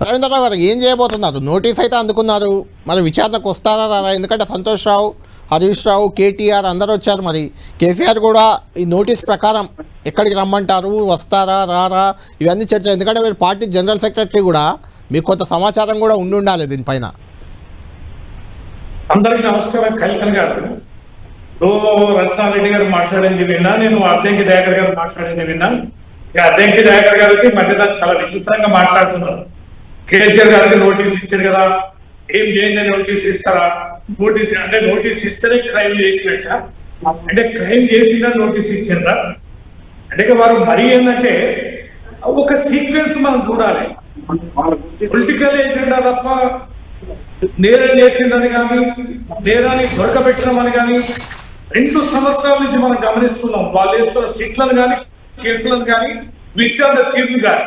రవీంద్రరావు గారు ఏం చేయబోతున్నారు? నోటీస్ అయితే అందుకున్నారు, మరి విచారణకు వస్తారా రారా? ఎందుకంటే సంతోష్ రావు, హరీష్ రావు, కేటీఆర్ అందరూ వచ్చారు. మరి కేసీఆర్ కూడా ఈ నోటీస్ ప్రకారం ఎక్కడికి రమ్మంటారు, వస్తారా రారా, ఇవన్నీ చర్చ. ఎందుకంటే మీరు పార్టీ జనరల్ సెక్రటరీ కూడా, మీకు కొంత సమాచారం కూడా ఉండాలి దీనిపైన. అందరికీ నమస్కారం. కల్కల్ గారు, రచనారెడ్డి గారు మాట్లాడింది విన్నా, నేను అద్దంకి దయాకర్ గారు మాట్లాడింది విన్నా. ఇక అద్దంకి దయాకర్ గారికి మధ్యలో చాలా విచిత్రంగా మాట్లాడుతున్నారు. కేసీఆర్ గారికి నోటీస్ ఇచ్చారు కదా, ఏం చేయండి నోటీస్ ఇస్తారా? నోటీస్ అంటే నోటీస్ ఇస్తేనే క్రైమ్ చేసినట్ట, అంటే క్రైమ్ చేసిందా నోటీస్ ఇచ్చిందా? అంటే వారు మరీ ఏంటంటే ఒక సీక్వెన్స్ మనం చూడాలి. పొలిటికల్ ఏజెండా తప్ప నేరం చేసిందని కానీ, నేరాన్ని దొరకబెట్టడం కానీ 2 సంవత్సరాల నుంచి మనం గమనిస్తున్నాం. వాళ్ళు వేస్తున్న సిట్లను కానీ, కేసులను కానీ, విచారణ తీర్పు కానీ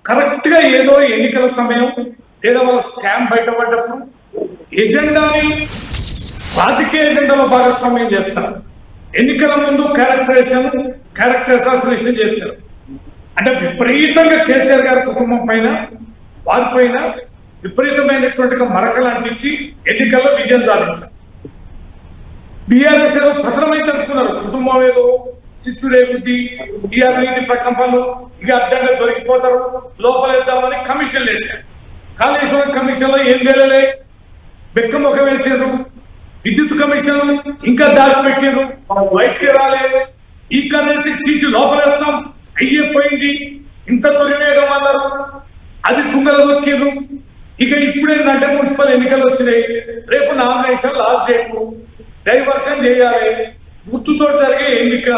కరెక్ట్ గా ఏదో ఎన్నికల సమయం లేదా వాళ్ళ స్కామ్ బయటపడ్డప్పుడు ఎజెండాని రాజకీయ ఎజెండాలో భాగస్వామ్యం చేస్తారు. ఎన్నికల ముందు క్యారెక్టర్ అసాసినేషన్ చేశారు. అంటే విపరీతంగా కేసీఆర్ గారి కుటుంబం పైన, వారిపైన విపరీతమైనటువంటి మరకలు అంటించి ఎన్నికల్లో విజయం సాధించారు. బీఆర్ఎస్ ఏదో పతనమైతే అనుకున్నారు, కుటుంబం ఏదో చిత్తూరే బుద్ధి, ఈ అవినీతి ప్రకంపనలు ఇక అడ్డంగా దొరికిపోతారు, లోపలేద్దామని కమిషన్లు వేశారు. కాళేశ్వరం కమిషన్ లో ఏం తేలలే, బెక్క ముఖం వేసారు. విద్యుత్ కమిషన్ ఇంకా దాచిపెట్టారు, బయటికి రాలే. ఈ కరెన్సీ తీసి లోపలేస్తాం, అయ్యిపోయింది, ఇంత దుర్వినియోగం అన్నారు, అది తుంగలు దొక్కిరు. ఇక ఇప్పుడేంటంటే మున్సిపల్ ఎన్నికలు వచ్చినాయి, రేపు నామినేషన్ లాస్ట్ డేట్, డైవర్షన్ చేయాలి. గుర్తుతో జరిగే ఎన్నిక,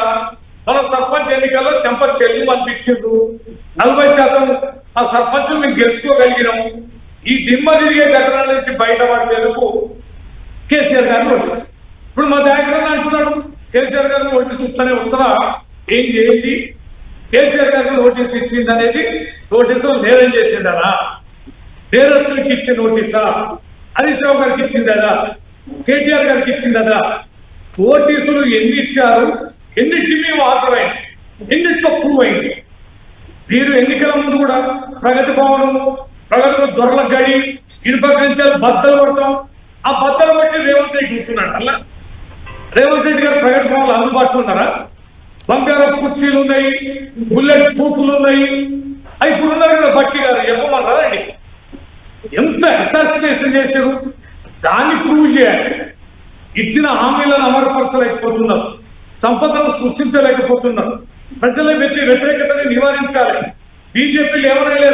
మన సర్పంచ్ ఎన్నికల్లో చెంప చెల్లు అనిపించిండ్రు. 40% ఆ సర్పంచ్ మేము గెలుచుకోగలిగినాము. ఈ దిమ్మ తిరిగే ఘటనల నుంచి బయటపడేందుకు కేసీఆర్ గారిని నోటీసు. ఇప్పుడు మా దగ్గర అంటున్నాడు, కేసీఆర్ గారిని నోటీసు ఉత్తనే ఉత్తరా ఏం చేయండి, కేసీఆర్ గారికి నోటీస్ ఇచ్చింది అనేది నోటీసు నేరం చేసిందనా, నేరస్తులకి ఇచ్చే నోటీసా, హరీష్ రావు గారికి ఇచ్చిందా, కేటీఆర్ గారికి ఇచ్చిందా? నోటీసులు ఎన్ని ఇచ్చారు, ఎన్నిటికి మేము హాజరైంది, ఎన్నిటితో ప్రూవ్ అయింది. వీరు ఎన్నికల ముందు కూడా ప్రగతి భవనం, ప్రగతిలో దొరల గడి, ఇనుప కంచెలు బద్దలు కొడతాం, ఆ బద్దలు కొట్టి రేవంత్ రెడ్డి ఉంటున్నాడు. అలా రేవంత్ రెడ్డి గారు ప్రగతి భవన్లు అందుబాటులో ఉన్నారా? బంగారం కుర్చీలు ఉన్నాయి, బుల్లెట్ ప్రూఫ్లు ఉన్నాయి. అవి ఇప్పుడు ఉన్నారు కదా బట్టి గారు, చెప్పమన్నారా అండి? ఎంత అసాసినేషన్ చేశారు, దాన్ని ప్రూవ్ చేయాలి. ఇచ్చిన హామీలను అమలుపరచలేకపోతున్నారు, సంపదను సృష్టించలేకపోతున్నారు, ప్రజల వ్యతిరేకతని నివారించాలి. బీజేపీలు ఎవరైనా